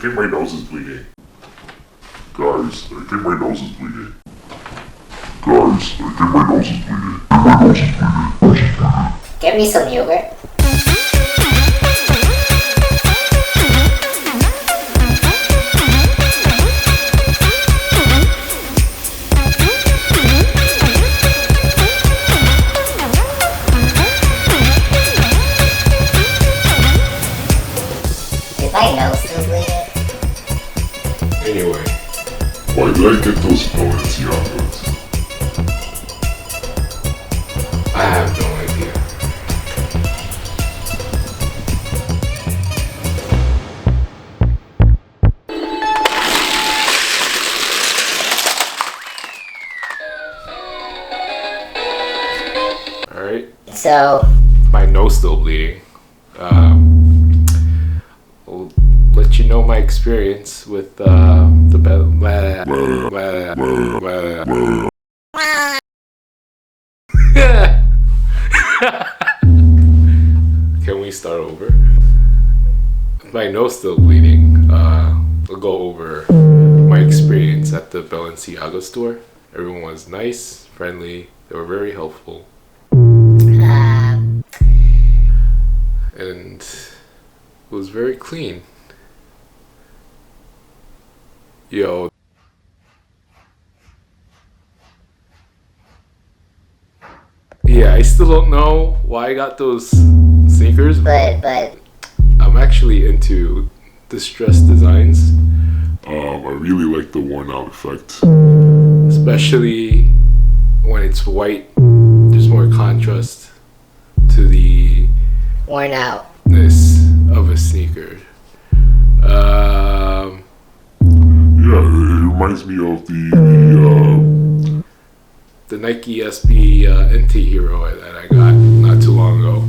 think my nose is bleeding. Guys, I think my nose is bleeding. Guys, I think my nose is bleeding. My nose is bleeding. Get me some yogurt. Is my nose still bleeding? Anyway, why did I get those Balenciagas? I have no idea. Alright. So, My nose still bleeding. I'll let you know my experience with the Can we start over? My nose still bleeding. I'll go over my experience at the Balenciaga store. Everyone was nice, friendly. They were very helpful. And it was very clean. Yo. Yeah, I still don't know why I got those sneakers, but I'm actually into distressed designs. I really like the worn out effect. Especially when it's white, there's more contrast to the worn outness of a sneaker. Yeah, it reminds me of the Nike SB Anti-Hero that I got not too long ago.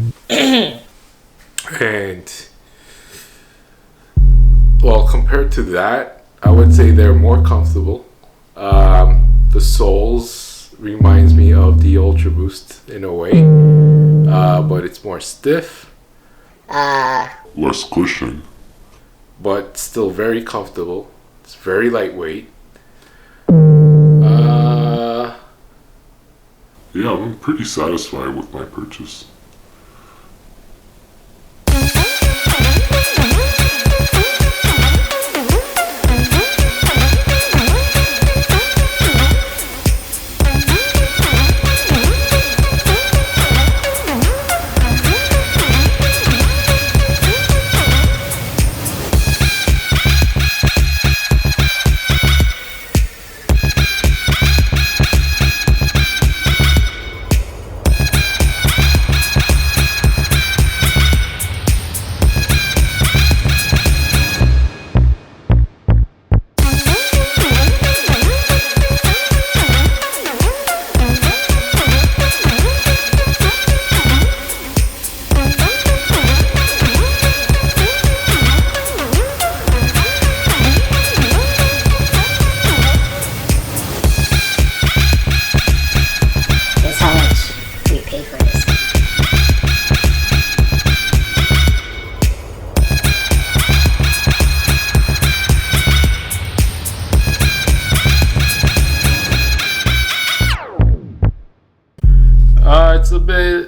And well, compared to that, I would say they're more comfortable. The soles reminds me of the Ultra Boost in a way, but it's more stiff. Less cushion. But still very comfortable. It's very lightweight. Yeah, I'm pretty satisfied with my purchase.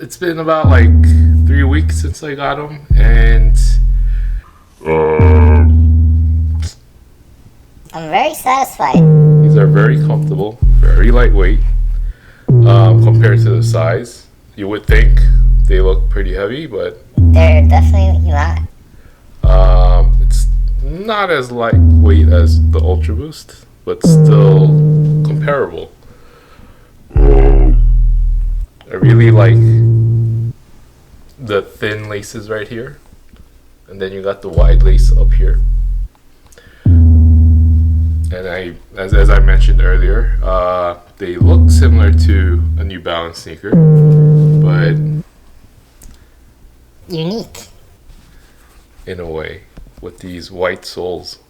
It's been about like 3 weeks since I got them, and I'm very satisfied. These are very comfortable, very lightweight compared to the size. You would think they look pretty heavy, but they're definitely not. It's not as lightweight as the Ultra Boost, but still comparable. I really like the thin laces right here, and then you got the wide lace up here. And as I mentioned earlier, they look similar to a New Balance sneaker, but unique in a way, with these white soles.